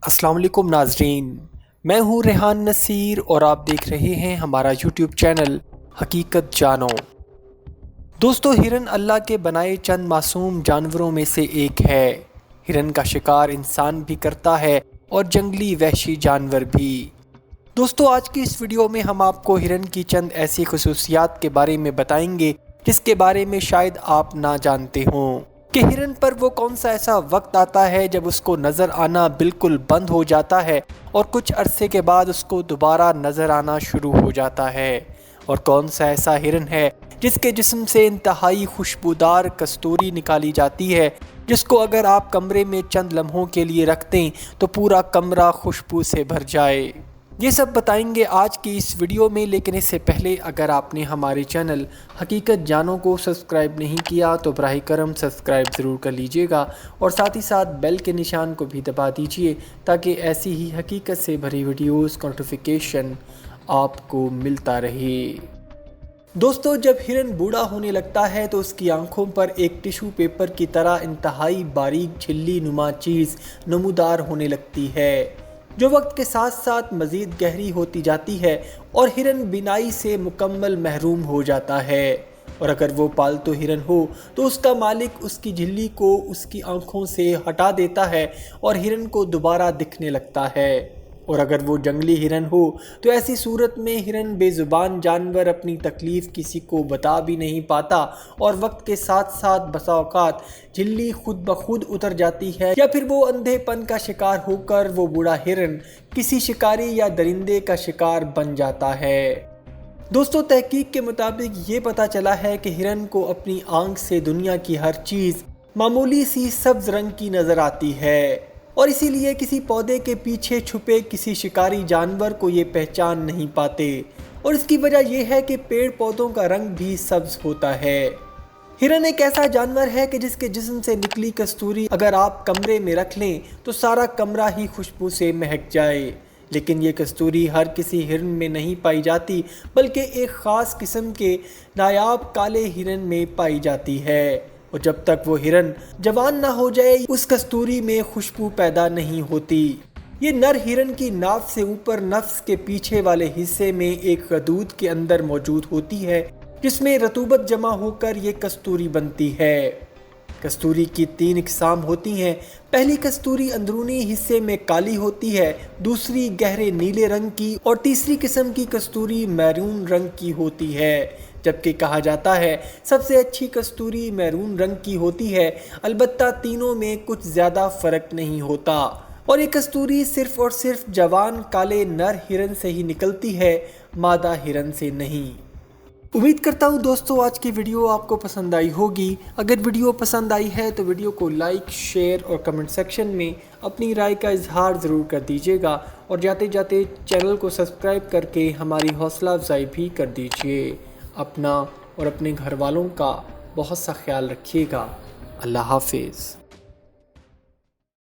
السلام علیکم ناظرین، میں ہوں ریحان نصیر اور آپ دیکھ رہے ہیں ہمارا یوٹیوب چینل حقیقت جانو۔ دوستو، ہرن اللہ کے بنائے چند معصوم جانوروں میں سے ایک ہے۔ ہرن کا شکار انسان بھی کرتا ہے اور جنگلی وحشی جانور بھی۔ دوستو، آج کی اس ویڈیو میں ہم آپ کو ہرن کی چند ایسی خصوصیات کے بارے میں بتائیں گے جس کے بارے میں شاید آپ نہ جانتے ہوں کہ ہرن پر وہ کون سا ایسا وقت آتا ہے جب اس کو نظر آنا بالکل بند ہو جاتا ہے اور کچھ عرصے کے بعد اس کو دوبارہ نظر آنا شروع ہو جاتا ہے، اور کون سا ایسا ہرن ہے جس کے جسم سے انتہائی خوشبودار کستوری نکالی جاتی ہے جس کو اگر آپ کمرے میں چند لمحوں کے لیے رکھ دیں تو پورا کمرہ خوشبو سے بھر جائے۔ یہ سب بتائیں گے آج کی اس ویڈیو میں، لیکن اس سے پہلے اگر آپ نے ہمارے چینل حقیقت جانو کو سبسکرائب نہیں کیا تو براہ کرم سبسکرائب ضرور کر لیجئے گا اور ساتھ ہی ساتھ بیل کے نشان کو بھی دبا دیجئے تاکہ ایسی ہی حقیقت سے بھری ویڈیوز کا نوٹیفیکیشن آپ کو ملتا رہے۔ دوستو، جب ہرن بوڑھا ہونے لگتا ہے تو اس کی آنکھوں پر ایک ٹیشو پیپر کی طرح انتہائی باریک جھلی نما چیز نمودار ہونے لگتی ہے، جو وقت کے ساتھ ساتھ مزید گہری ہوتی جاتی ہے اور ہرن بینائی سے مکمل محروم ہو جاتا ہے، اور اگر وہ پالتو ہرن ہو تو اس کا مالک اس کی جھلی کو اس کی آنکھوں سے ہٹا دیتا ہے اور ہرن کو دوبارہ دکھنے لگتا ہے، اور اگر وہ جنگلی ہرن ہو تو ایسی صورت میں ہرن بے زبان جانور اپنی تکلیف کسی کو بتا بھی نہیں پاتا اور وقت کے ساتھ ساتھ بسا اوقات جھلی خود بخود اتر جاتی ہے، یا پھر وہ اندھے پن کا شکار ہو کر وہ بوڑھا ہرن کسی شکاری یا درندے کا شکار بن جاتا ہے۔ دوستو، تحقیق کے مطابق یہ پتہ چلا ہے کہ ہرن کو اپنی آنکھ سے دنیا کی ہر چیز معمولی سی سبز رنگ کی نظر آتی ہے، اور اسی لیے کسی پودے کے پیچھے چھپے کسی شکاری جانور کو یہ پہچان نہیں پاتے، اور اس کی وجہ یہ ہے کہ پیڑ پودوں کا رنگ بھی سبز ہوتا ہے۔ ہرن ایک ایسا جانور ہے کہ جس کے جسم سے نکلی کستوری اگر آپ کمرے میں رکھ لیں تو سارا کمرہ ہی خوشبو سے مہک جائے، لیکن یہ کستوری ہر کسی ہرن میں نہیں پائی جاتی بلکہ ایک خاص قسم کے نایاب کالے ہرن میں پائی جاتی ہے، اور جب تک وہ ہرن جوان نہ ہو جائے اس کستوری میں خوشبو پیدا نہیں ہوتی۔ یہ نر ہرن کی ناف سے اوپر نفس کے پیچھے والے حصے میں ایک غدود کے اندر موجود ہوتی ہے جس میں رطوبت جمع ہو کر یہ کستوری بنتی ہے۔ کستوری کی 3 اقسام ہوتی ہیں۔ پہلی کستوری اندرونی حصے میں کالی ہوتی ہے، دوسری گہرے نیلے رنگ کی، اور تیسری قسم کی کستوری میرون رنگ کی ہوتی ہے، جبکہ کہا جاتا ہے سب سے اچھی کستوری میرون رنگ کی ہوتی ہے، البتہ تینوں میں کچھ زیادہ فرق نہیں ہوتا، اور یہ کستوری صرف اور صرف جوان کالے نر ہرن سے ہی نکلتی ہے، مادہ ہرن سے نہیں۔ امید کرتا ہوں دوستو آج کی ویڈیو آپ کو پسند آئی ہوگی۔ اگر ویڈیو پسند آئی ہے تو ویڈیو کو لائک، شیئر اور کمنٹ سیکشن میں اپنی رائے کا اظہار ضرور کر دیجیے گا، اور جاتے جاتے چینل کو سبسکرائب کر کے ہماری حوصلہ افزائی بھی کر دیجیے۔ اپنا اور اپنے گھر والوں کا بہت سا خیال رکھیے گا۔ اللہ حافظ۔